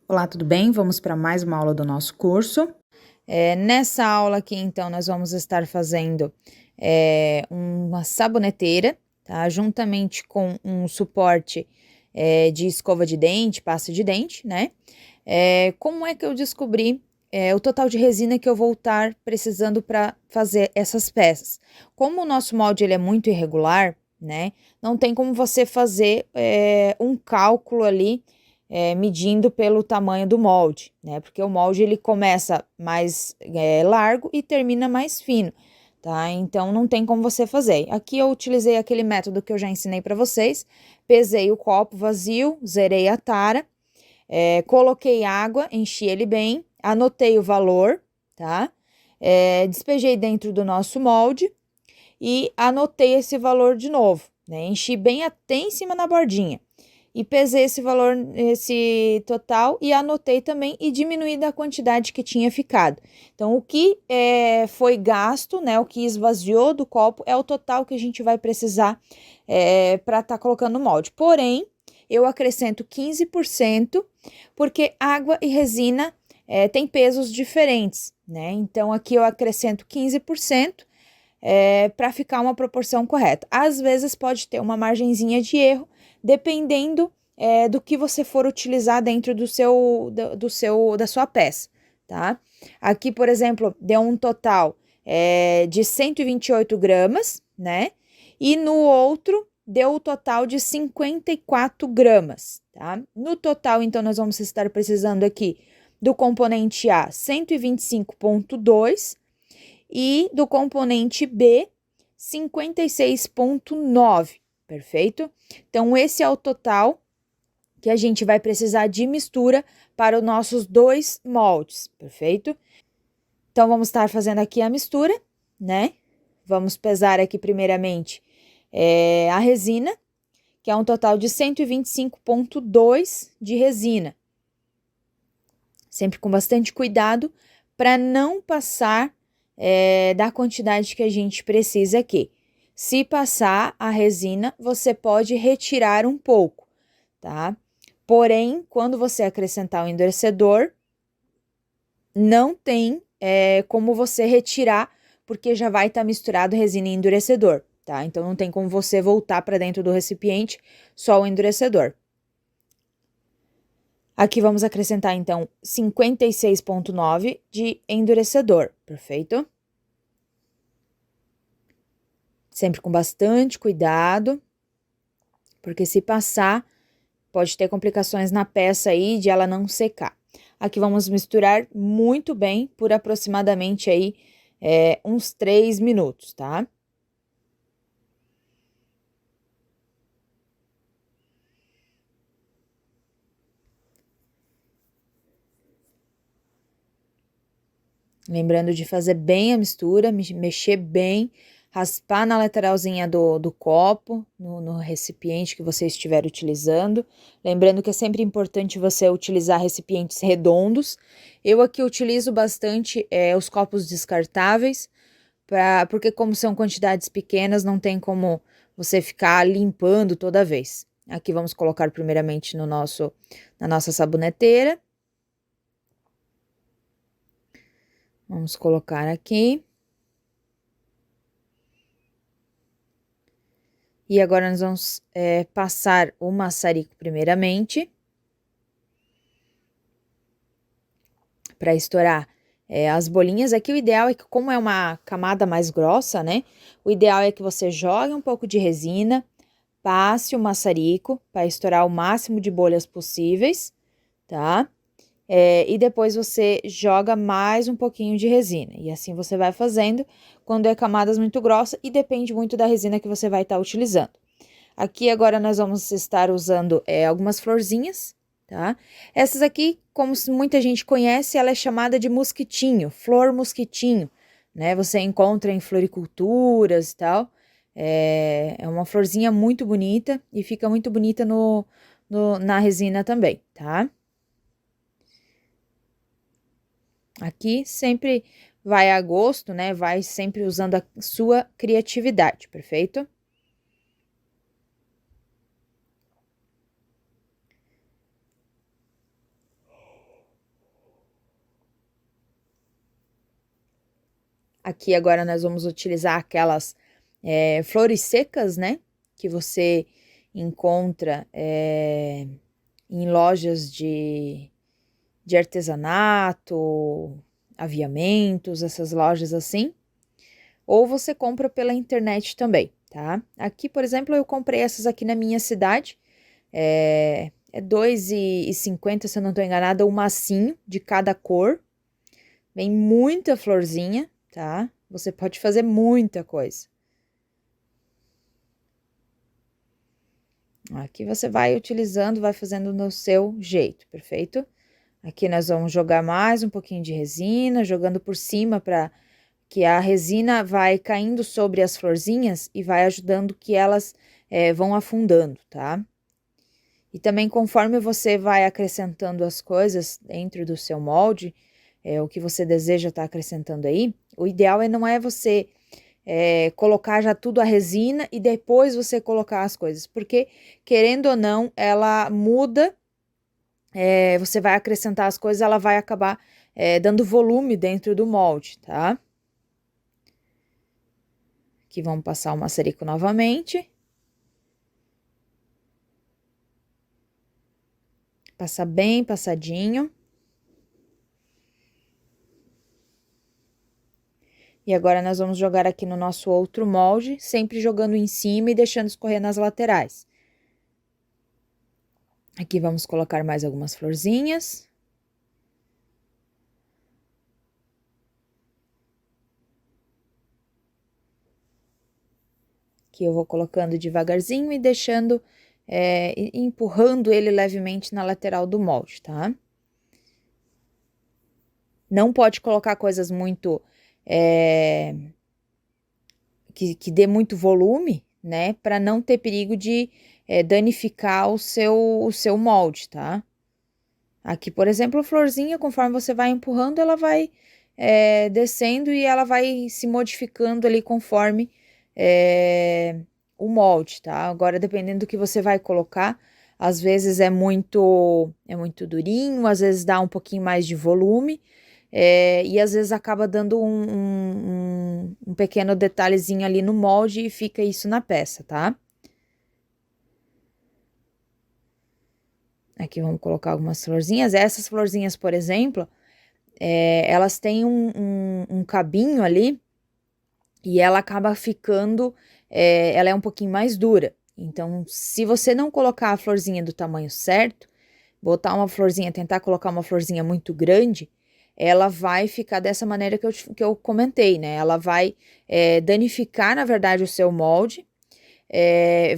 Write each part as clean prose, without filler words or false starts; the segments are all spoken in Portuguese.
Olá, tudo bem? Vamos para mais uma aula do nosso curso. Nessa aula aqui, então, nós vamos estar fazendo uma saboneteira, tá? Juntamente com um suporte de escova de dente, pasta de dente, né? Como é que eu descobri o total de resina que eu vou estar precisando para fazer essas peças? Como o nosso molde ele é muito irregular, né? Não tem como você fazer um cálculo ali medindo pelo tamanho do molde, né? Porque o molde ele começa mais largo e termina mais fino, tá? Então não tem como você fazer. Aqui eu utilizei aquele método que eu já ensinei para vocês. Pesei o copo vazio, zerei a tara, coloquei água, enchi ele bem, anotei o valor, tá? Despejei dentro do nosso molde e anotei esse valor de novo, né? Enchi bem até em cima na bordinha e pesei esse valor, esse total, e anotei também e diminuí da quantidade que tinha ficado. Então, o que foi gasto, né, o que esvaziou do copo é o total que a gente vai precisar para estar colocando no molde. Porém, eu acrescento 15%, porque água e resina têm pesos diferentes, né? Então, aqui eu acrescento 15%, para ficar uma proporção correta. Às vezes pode ter uma margenzinha de erro, dependendo do que você for utilizar dentro da sua peça, tá? Aqui, por exemplo, deu um total de 128 gramas, né? E no outro deu o total de 54 gramas, tá? No total, então, nós vamos estar precisando aqui do componente A 125,2 e do componente B 56,9, perfeito? Então, esse é o total que a gente vai precisar de mistura para os nossos dois moldes, perfeito? Então, vamos estar fazendo aqui a mistura, né? Vamos pesar aqui primeiramente a resina, que é um total de 125,2 de resina. Sempre com bastante cuidado para não passar da quantidade que a gente precisa aqui. Se passar a resina, você pode retirar um pouco, tá? Porém, quando você acrescentar o endurecedor, não tem como você retirar, porque já vai estar misturado resina e endurecedor, tá? Então, não tem como você voltar para dentro do recipiente só o endurecedor. Aqui vamos acrescentar, então, 56,9 de endurecedor, perfeito? Sempre com bastante cuidado, porque se passar, pode ter complicações na peça aí de ela não secar. Aqui vamos misturar muito bem por aproximadamente aí uns 3 minutos, tá? Lembrando de fazer bem a mistura, mexer bem, raspar na lateralzinha do copo, no recipiente que você estiver utilizando. Lembrando que é sempre importante você utilizar recipientes redondos. Eu aqui utilizo bastante os copos descartáveis, porque como são quantidades pequenas, não tem como você ficar limpando toda vez. Aqui vamos colocar primeiramente na nossa saboneteira. Vamos colocar aqui. E agora nós vamos passar o maçarico primeiramente, para estourar as bolinhas. Aqui o ideal é que, como é uma camada mais grossa, né? O ideal é que você jogue um pouco de resina, passe o maçarico para estourar o máximo de bolhas possíveis, tá? E depois você joga mais um pouquinho de resina. E assim você vai fazendo quando é camadas muito grossas e depende muito da resina que você vai estar utilizando. Aqui agora nós vamos estar usando algumas florzinhas, tá? Essas aqui, como muita gente conhece, ela é chamada de mosquitinho, flor mosquitinho, né? Você encontra em floriculturas e tal. É uma florzinha muito bonita e fica muito bonita na resina também, tá? Aqui sempre vai a gosto, né? Vai sempre usando a sua criatividade, perfeito? Aqui agora nós vamos utilizar aquelas flores secas, né? Que você encontra em lojas de artesanato, aviamentos, essas lojas assim. Ou você compra pela internet também, tá? Aqui, por exemplo, eu comprei essas aqui na minha cidade. É R$2,50, se eu não tô enganada, um massinho de cada cor. Vem muita florzinha, tá? Você pode fazer muita coisa. Aqui você vai utilizando, vai fazendo no seu jeito, perfeito? Aqui nós vamos jogar mais um pouquinho de resina, jogando por cima para que a resina vai caindo sobre as florzinhas e vai ajudando que elas vão afundando, tá? E também conforme você vai acrescentando as coisas dentro do seu molde, o que você deseja estar acrescentando aí, o ideal não é você colocar já tudo a resina e depois você colocar as coisas, porque querendo ou não, ela muda, você vai acrescentar as coisas, ela vai acabar dando volume dentro do molde, tá? Aqui vamos passar o maçarico novamente. Passar bem passadinho. E agora nós vamos jogar aqui no nosso outro molde, sempre jogando em cima e deixando escorrer nas laterais. Aqui vamos colocar mais algumas florzinhas. Aqui eu vou colocando devagarzinho e deixando, empurrando ele levemente na lateral do molde, tá? Não pode colocar coisas muito, que dê muito volume, né? Para não ter perigo de danificar o seu molde, tá? Aqui, por exemplo, a florzinha, conforme você vai empurrando, ela vai descendo e ela vai se modificando ali conforme o molde, tá? Agora, dependendo do que você vai colocar, às vezes é muito durinho, às vezes dá um pouquinho mais de volume, e às vezes acaba dando um pequeno detalhezinho ali no molde e fica isso na peça, tá? Aqui vamos colocar algumas florzinhas. Essas florzinhas, por exemplo, elas têm um cabinho ali e ela acaba ficando, ela é um pouquinho mais dura. Então, se você não colocar a florzinha do tamanho certo, botar uma florzinha, tentar colocar uma florzinha muito grande, ela vai ficar dessa maneira que eu comentei, né? Ela vai danificar, na verdade, o seu molde,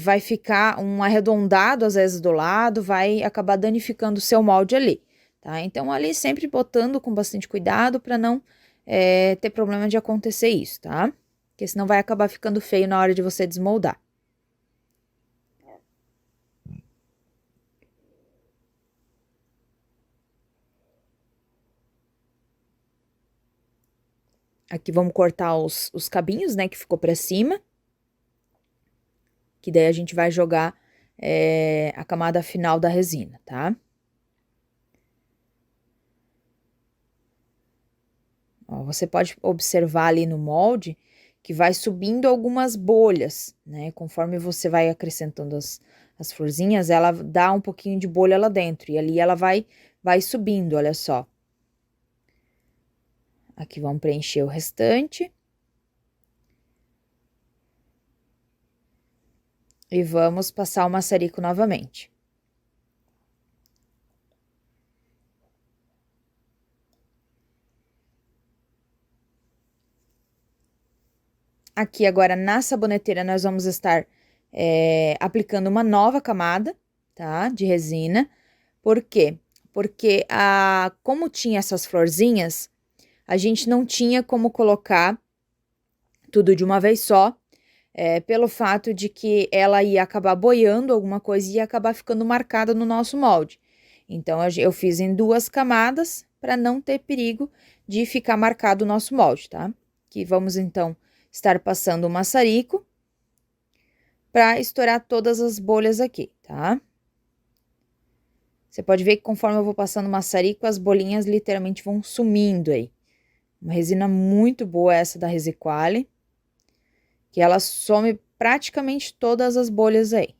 vai ficar um arredondado às vezes do lado, vai acabar danificando o seu molde ali, tá? Então, ali sempre botando com bastante cuidado para não ter problema de acontecer isso, tá? Porque senão vai acabar ficando feio na hora de você desmoldar. Aqui vamos cortar os cabinhos, né, que ficou para cima. Que daí a gente vai jogar a camada final da resina, tá? Ó, você pode observar ali no molde que vai subindo algumas bolhas, né? Conforme você vai acrescentando as florzinhas, ela dá um pouquinho de bolha lá dentro. E ali ela vai subindo, olha só. Aqui vamos preencher o restante. E vamos passar o maçarico novamente. Aqui agora na saboneteira nós vamos estar aplicando uma nova camada, tá? De resina. Por quê? Porque como tinha essas florzinhas, a gente não tinha como colocar tudo de uma vez só, pelo fato de que ela ia acabar boiando alguma coisa e ia acabar ficando marcada no nosso molde. Então, eu fiz em 2 camadas para não ter perigo de ficar marcado o nosso molde, tá? Que vamos, então, estar passando o maçarico para estourar todas as bolhas aqui, tá? Você pode ver que conforme eu vou passando o maçarico, as bolinhas literalmente vão sumindo aí. Uma resina muito boa essa da Resiquale, que ela some praticamente todas as bolhas aí.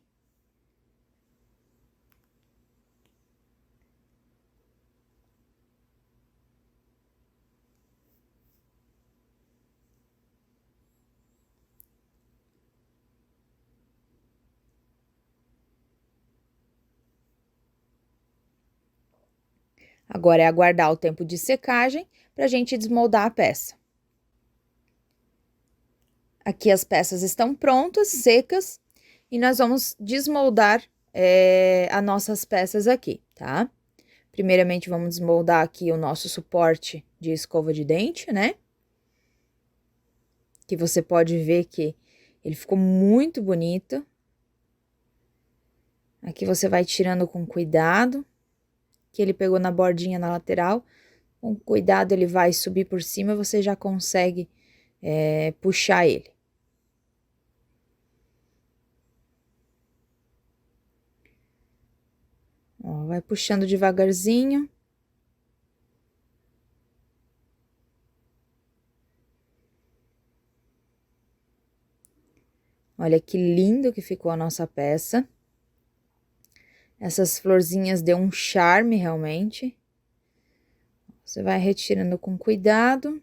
Agora é aguardar o tempo de secagem para a gente desmoldar a peça. Aqui as peças estão prontas, secas, e nós vamos desmoldar as nossas peças aqui, tá? Primeiramente, vamos desmoldar aqui o nosso suporte de escova de dente, né? Que você pode ver que ele ficou muito bonito. Aqui você vai tirando com cuidado, que ele pegou na bordinha na lateral. Com cuidado ele vai subir por cima, você já consegue puxar ele. Ó, vai puxando devagarzinho. Olha que lindo que ficou a nossa peça. Essas florzinhas deu um charme realmente. Você vai retirando com cuidado.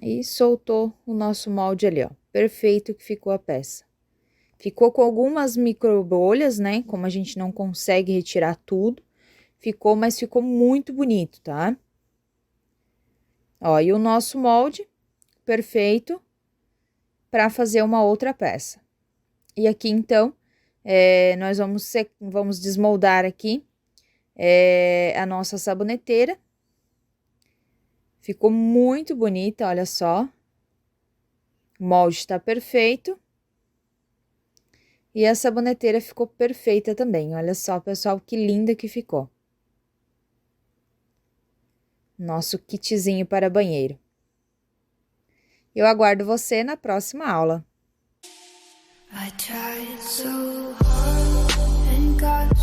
E soltou o nosso molde ali, ó. Perfeito que ficou a peça. Ficou com algumas micro bolhas, né? Como a gente não consegue retirar tudo. Ficou, mas ficou muito bonito, tá? Ó, e o nosso molde perfeito para fazer uma outra peça. E aqui, então, nós vamos desmoldar aqui a nossa saboneteira. Ficou muito bonita, olha só. O molde está perfeito. E a saboneteira ficou perfeita também. Olha só, pessoal, que linda que ficou. Nosso kitzinho para banheiro. Eu aguardo você na próxima aula. I tried so hard and got